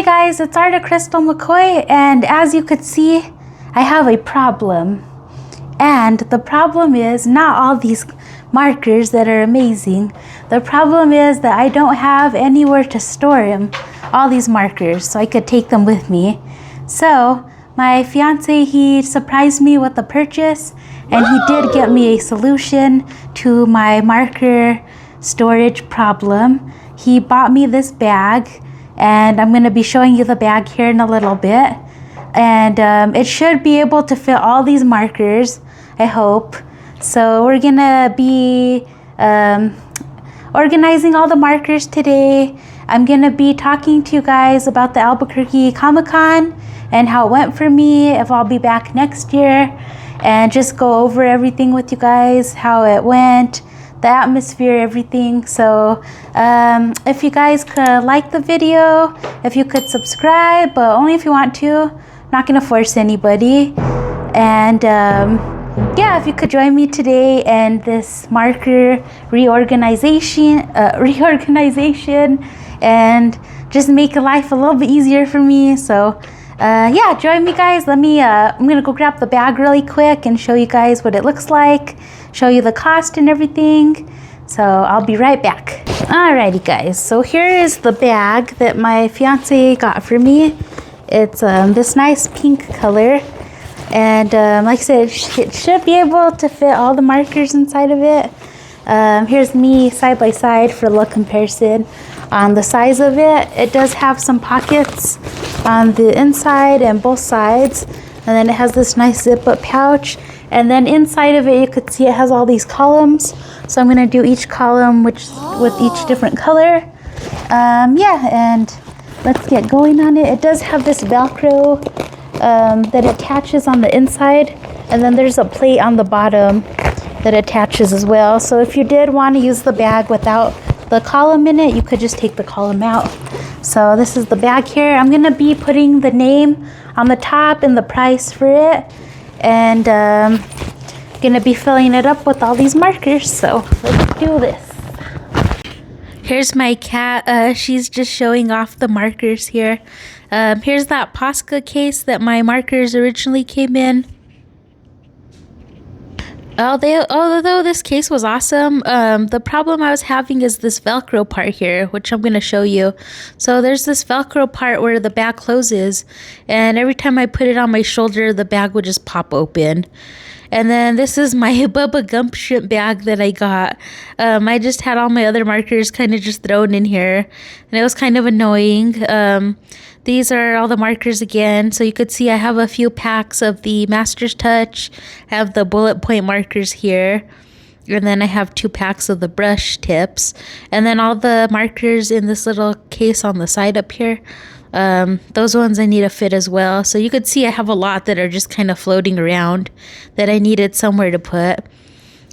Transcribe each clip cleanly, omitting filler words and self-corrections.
Hey guys, it's Arta Crystal McCoy, and as you could see, I have a problem. And the problem is not all these markers that are amazing. The problem is that I don't have anywhere to store them, all these markers, so I could take them with me. So my fiance, he surprised me with a purchase, and he did get me a solution to my marker storage problem. He bought me this bag, and I'm going to be showing you the bag here in a little bit. And it should be able to fit all these markers, I hope. So we're going to be organizing all the markers today. I'm going to be talking to you guys about the Albuquerque Comic and how it went for me, if I'll be back next year, and just go over everything with you guys, how it went, the atmosphere, everything. So if you guys could like the video, if you could subscribe, but only if you want to, not gonna force anybody. And yeah, if you could join me today in this marker reorganization and just make life a little bit easier for me. So yeah, join me guys. I'm gonna go grab the bag really quick and show you guys what it looks like, show you the cost and everything. So I'll be right back. Alrighty guys, so here is the bag that my fiance got for me. It's this nice pink color, and like I said, it should be able to fit all the markers inside of it. Here's me side by side for a little comparison on the size of it. It does have some pockets on the inside and both sides, and then it has this nice zip up pouch, and then inside of it you could see it has all these columns. So I'm going to do each column with each different color. Yeah, and let's get going on it. It does have this Velcro that attaches on the inside, and then there's a plate on the bottom that attaches as well. So if you did want to use the bag without the column in it, you could just take the column out. So this is the bag here. I'm going to be putting the name on the top and the price for it, and going to be filling it up with all these markers. So let's do this. Here's my cat. She's just showing off the markers here. Here's that Posca case that my markers originally came in. Although this case was awesome, the problem I was having is this Velcro part here, which I'm going to show you. So there's this Velcro part where the bag closes, and every time I put it on my shoulder, the bag would just pop open. And then this is my Bubba Gump shrimp bag that I got. I just had all my other markers kind of just thrown in here, and it was kind of annoying. These are all the markers again. So you could see I have a few packs of the Master's Touch. I have the bullet point markers here. And then I have 2 packs of the brush tips. And then all the markers in this little case on the side up here. Those ones I need to fit as well. So you could see I have a lot that are just kind of floating around that I needed somewhere to put.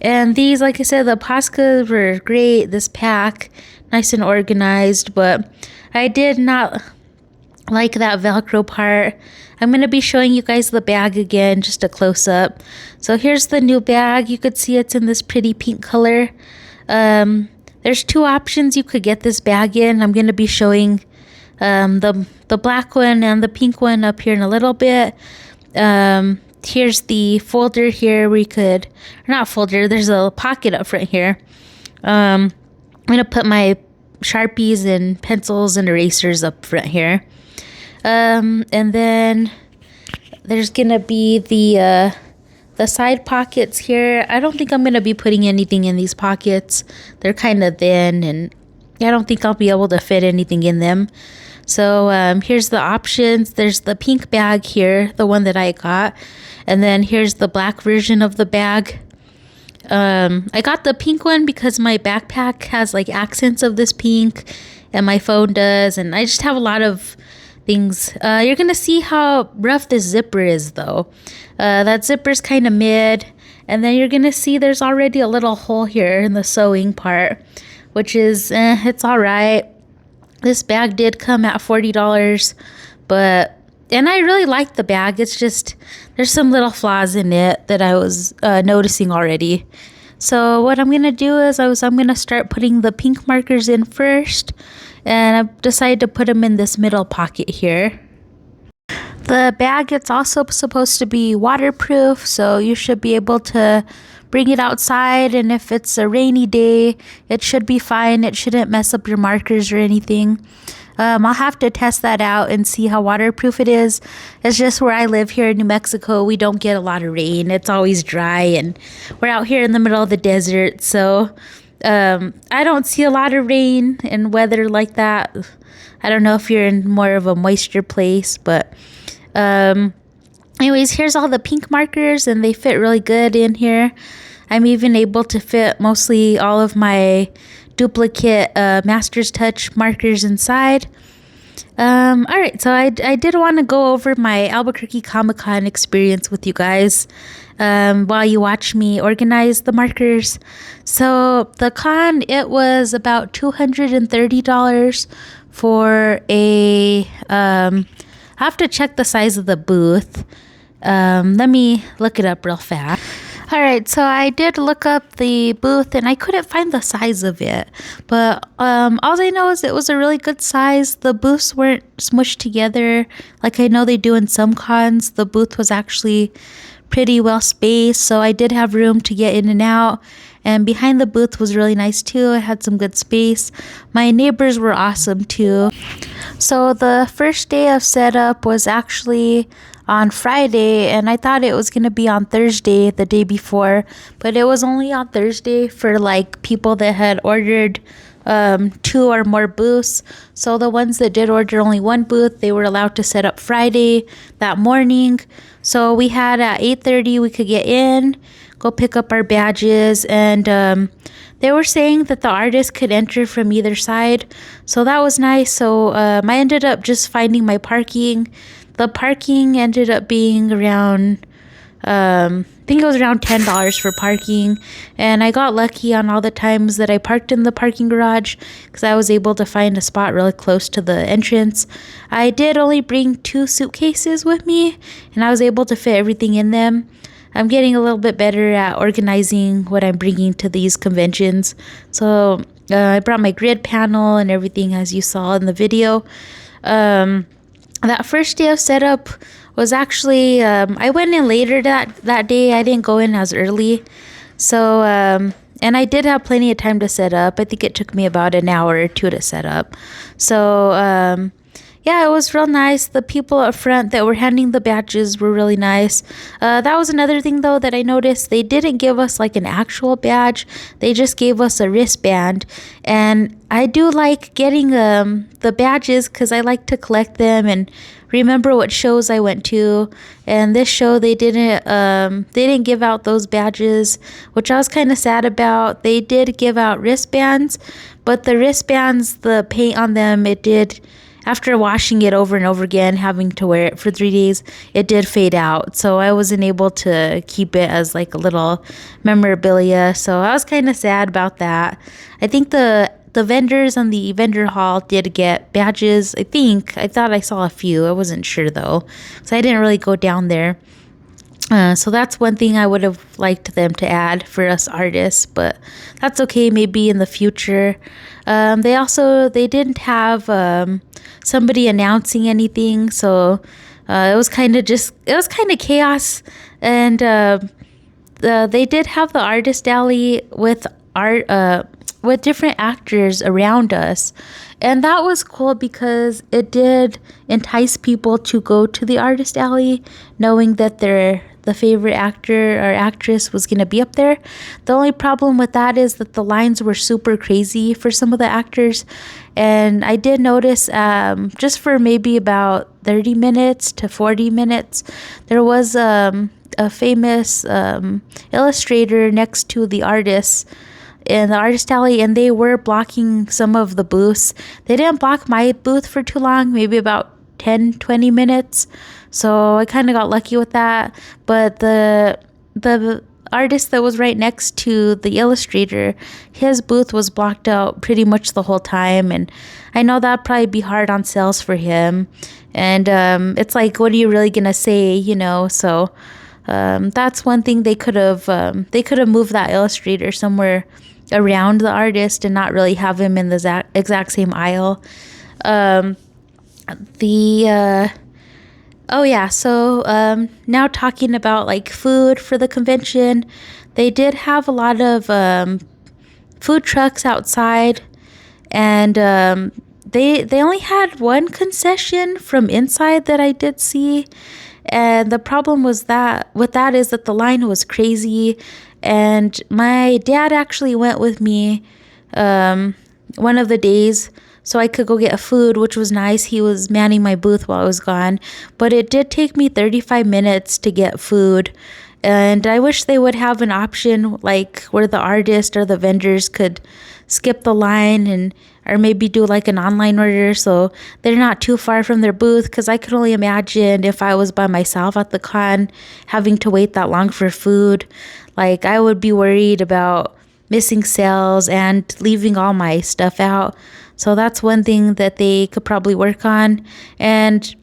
And these, like I said, the Posca were great. This pack, nice and organized, but I did not like that Velcro part. I'm going to be showing you guys the bag again, just a close-up. So here's the new bag. You could see it's in this pretty pink color. There's 2 options you could get this bag in. I'm going to be showing the black one and the pink one up here in a little bit. Here's the folder here where you could, or not folder, there's a pocket up front here. I'm going to put my Sharpies and pencils and erasers up front here. And then there's going to be the side pockets here. I don't think I'm going to be putting anything in these pockets. They're kind of thin, and I don't think I'll be able to fit anything in them. So here's the options. There's the pink bag here, the one that I got. And then here's the black version of the bag. I got the pink one because my backpack has like accents of this pink, and my phone does. And I just have a lot of things. You're going to see how rough this zipper is though. That zipper's kind of mid. And then you're going to see there's already a little hole here in the sewing part, which is, it's all right. This bag did come at $40, and I really like the bag. It's just, there's some little flaws in it that I was noticing already. So what I'm going to do is I'm going to start putting the pink markers in first, and I've decided to put them in this middle pocket here. The bag, it's also supposed to be waterproof, so you should be able to bring it outside, and if it's a rainy day, it should be fine. It shouldn't mess up your markers or anything. I'll have to test that out and see how waterproof it is. It's just where I live here in New Mexico, we don't get a lot of rain. It's always dry, and we're out here in the middle of the desert, so I don't see a lot of rain and weather like that. I don't know if you're in more of a moisture place, but anyways, here's all the pink markers, and they fit really good in here. I'm even able to fit mostly all of my duplicate Master's Touch markers inside. All right, so I did want to go over my Albuquerque Comic Con experience with you guys while you watch me organize the markers. So the con, it was about $230 for a I have to check the size of the booth. Let me look it up real fast. All right, so I did look up the booth and I couldn't find the size of it. But all I know is it was a really good size. The booths weren't smushed together like I know they do in some cons. The booth was actually pretty well spaced, so I did have room to get in and out. And behind the booth was really nice too. I had some good space. My neighbors were awesome too. So the first day of setup was actually on Friday, and I thought it was going to be on Thursday, the day before, but it was only on Thursday for like people that had ordered 2 or more booths. So the ones that did order only one booth, they were allowed to set up Friday that morning. So we had at 8:30 we could get in, go pick up our badges, and they were saying that the artist could enter from either side, so that was nice. So I ended up just finding my parking. The parking ended up being around I think it was around $10 for parking, and I got lucky on all the times that I parked in the parking garage because I was able to find a spot really close to the entrance. I did only bring 2 suitcases with me, and I was able to fit everything in them. I'm getting a little bit better at organizing what I'm bringing to these conventions. So I brought my grid panel and everything as you saw in the video. That first day of setup was actually, I went in later that day. I didn't go in as early. So, and I did have plenty of time to set up. I think it took me about an hour or 2 to set up. So, yeah, it was real nice. The people up front that were handing the badges were really nice. That was another thing, though, that I noticed. They didn't give us like an actual badge. They just gave us a wristband. And I do like getting the badges because I like to collect them and remember what shows I went to. And this show, they didn't give out those badges, which I was kind of sad about. They did give out wristbands, but the wristbands, the paint on them, it did... After washing it over and over again, having to wear it for 3 days, it did fade out. So I wasn't able to keep it as like a little memorabilia. So I was kind of sad about that. I think the vendors on the vendor hall did get badges. I thought I saw a few. I wasn't sure though. So I didn't really go down there. So that's one thing I would have liked them to add for us artists, but that's okay. Maybe in the future. They didn't have somebody announcing anything, so it was kind of chaos. And they did have the artist alley with with different actors around us. And that was cool because it did entice people to go to the artist alley knowing that the favorite actor or actress was going to be up there. The only problem with that is that the lines were super crazy for some of the actors. And I did notice just for maybe about 30 minutes to 40 minutes, there was a famous illustrator next to the artist in the artist alley, and they were blocking some of the booths. They didn't block my booth for too long, maybe about 10-20 minutes, so I kind of got lucky with that. But the artist that was right next to the illustrator, his booth was blocked out pretty much the whole time, and I know that'd probably be hard on sales for him. And it's like, what are you really gonna say, so that's one thing they could have moved that illustrator somewhere around the artist and not really have him in the exact same aisle. Um, the Oh yeah, so now talking about like food for the convention, they did have a lot of food trucks outside, and they only had one concession from inside that I did see, and the problem was that with that is that the line was crazy, and my dad actually went with me one of the days so I could go get a food, which was nice. He was manning my booth while I was gone, but it did take me 35 minutes to get food. And I wish they would have an option like where the artist or the vendors could skip the line and or maybe do like an online order so they're not too far from their booth, because I could only imagine if I was by myself at the con having to wait that long for food. Like I would be worried about missing sales and leaving all my stuff out. So that's one thing that they could probably work on. And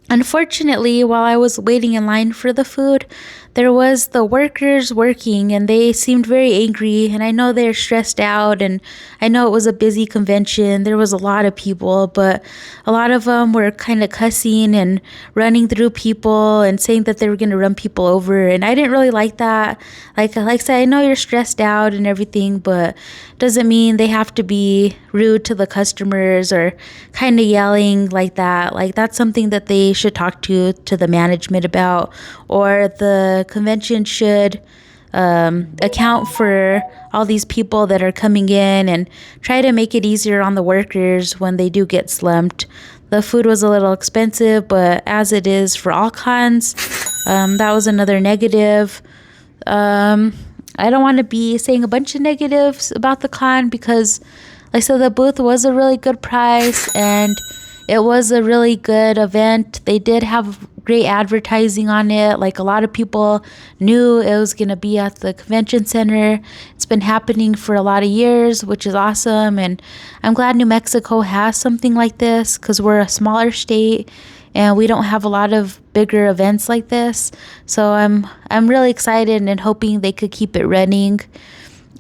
unfortunately, while I was waiting in line for the food, there was the workers working and they seemed very angry, and I know they're stressed out, and I know it was a busy convention. There was a lot of people, but a lot of them were kind of cussing and running through people and saying that they were going to run people over, and I didn't really like that. Like I said, I know you're stressed out and everything, but doesn't mean they have to be rude to the customers or kind of yelling like that. Like that's something that they should talk to the management about, or the convention should account for all these people that are coming in and try to make it easier on the workers when they do get slumped. The food was a little expensive, but as it is for all cons, that was another negative. I don't want to be saying a bunch of negatives about the con because, like I said, the booth was a really good price and it was a really good event. They did have great advertising on it. Like a lot of people knew it was going to be at the convention center. It's been happening for a lot of years, which is awesome. And I'm glad New Mexico has something like this because we're a smaller state and we don't have a lot of bigger events like this. So I'm really excited and hoping they could keep it running.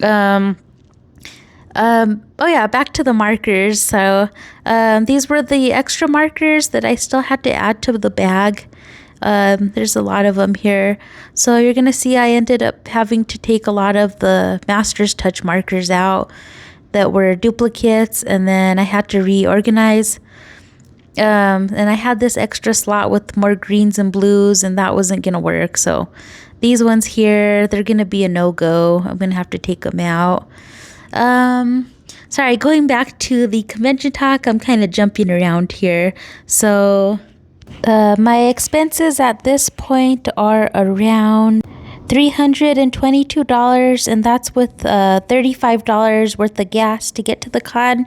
Oh yeah, back to the markers. So these were the extra markers that I still had to add to the bag. There's a lot of them here. So you're going to see I ended up having to take a lot of the Master's Touch markers out that were duplicates, and then I had to reorganize. And I had this extra slot with more greens and blues, and that wasn't going to work. So these ones here, they're going to be a no-go. I'm going to have to take them out. Sorry, going back to the convention talk, I'm kind of jumping around here. So my expenses at this point are around $322, and that's with $35 worth of gas to get to the con.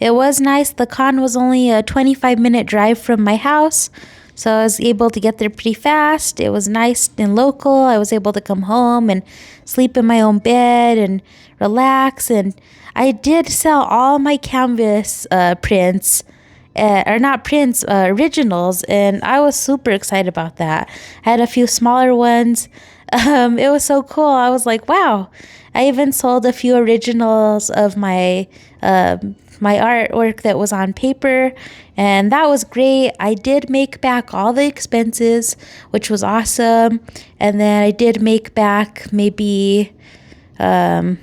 It was nice. The con was only a 25-minute drive from my house, so I was able to get there pretty fast. It was nice and local. I was able to come home and sleep in my own bed and relax. And I did sell all my canvas prints, or not prints, originals, and I was super excited about that. I had a few smaller ones. It was so cool. I was like, wow. I even sold a few originals of my my artwork that was on paper, and that was great. I did make back all the expenses, which was awesome. And then I did make back maybe a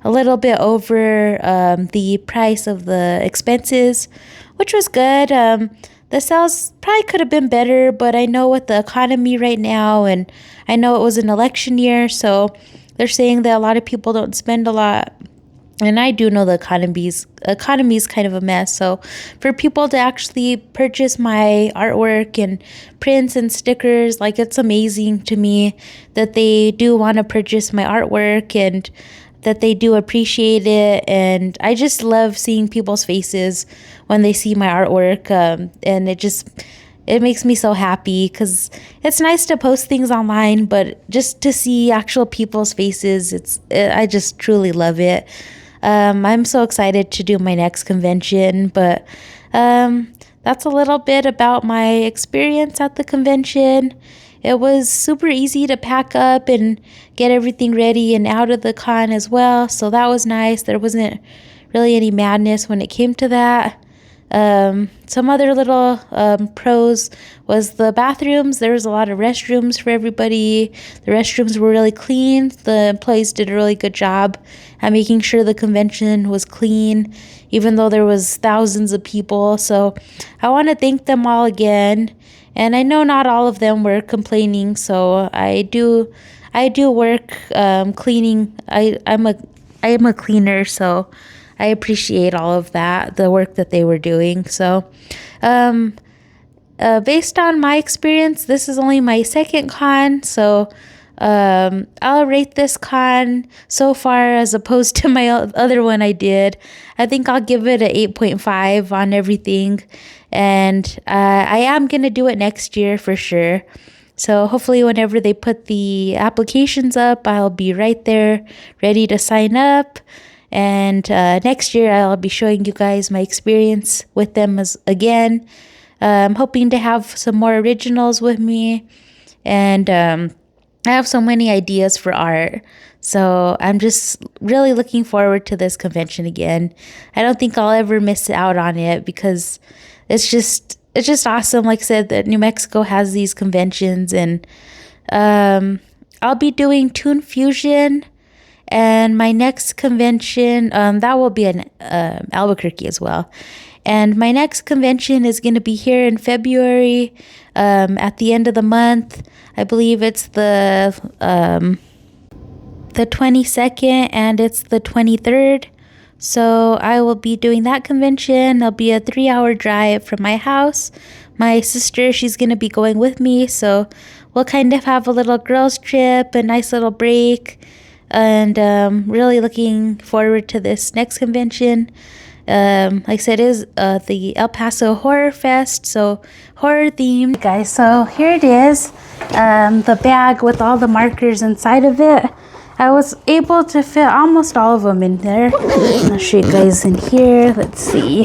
little bit over the price of the expenses, which was good. The sales probably could have been better, but I know with the economy right now, and I know it was an election year, so they're saying that a lot of people don't spend a lot. And I do know the economy's kind of a mess. So for people to actually purchase my artwork and prints and stickers, like, it's amazing to me that they do want to purchase my artwork and that they do appreciate it. And I just love seeing people's faces when they see my artwork. And it makes me so happy because it's nice to post things online, but just to see actual people's faces, I just truly love it. I'm so excited to do my next convention, but that's a little bit about my experience at the convention. it was super easy to pack up and get everything ready and out of the con as well. So that was nice. There wasn't really any madness when it came to that. Some other little pros was the bathrooms. There was a lot of restrooms for everybody. The restrooms were really clean. The employees did a really good job at making sure the convention was clean, even though there was thousands of people. So I want to thank them all again. And I know not all of them were complaining, so I do work cleaning. I am a cleaner, so I appreciate all of that, the work that they were doing. So, based on my experience, this is only my second con. So, I'll rate this con so far as opposed to my other one I did. I think I'll give it a 8.5 on everything. And I am going to do it next year for sure. So hopefully whenever they put the applications up, I'll be right there ready to sign up. And next year, I'll be showing you guys my experience with them again. I'm hoping to have some more originals with me. And I have so many ideas for art. So I'm just really looking forward to this convention again. I don't think I'll ever miss out on it because it's just awesome. Like I said, that New Mexico has these conventions. And I'll be doing Toon Fusion. And my next convention, that will be in Albuquerque as well. And my next convention is going to be here in February, at the end of the month. I believe it's the 22nd and it's the 23rd. So I will be doing that convention. It'll be a 3-hour drive from my house. My sister, she's going to be going with me. So we'll kind of have a little girls trip, a nice little break. And really looking forward to this next convention. Like I said, it is the El Paso Horror Fest, so horror themed. Guys, so here it is, the bag with all the markers inside of it. I was able to fit almost all of them in there. I'll show you guys in here. Let's see.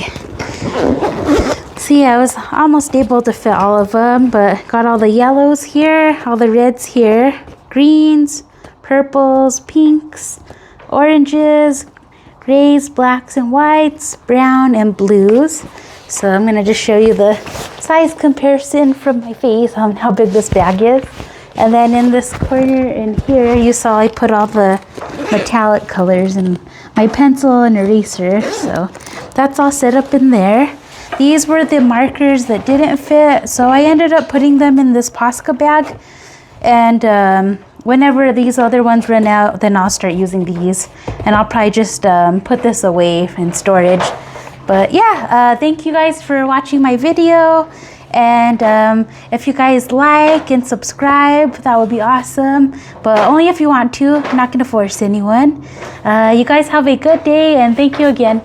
See, I was almost able to fit all of them, but got all the yellows here, all the reds here, greens, purples, pinks, oranges, grays, blacks, and whites, brown, and blues. So I'm going to just show you the size comparison from my face on how big this bag is. And then in this corner in here, you saw I put all the metallic colors and my pencil and eraser. So that's all set up in there. These were the markers that didn't fit. So I ended up putting them in this Posca bag. And whenever these other ones run out, then I'll start using these. And I'll probably just put this away in storage. But yeah, thank you guys for watching my video. And if you guys like and subscribe, that would be awesome. But only if you want to. I'm not going to force anyone. You guys have a good day, and thank you again.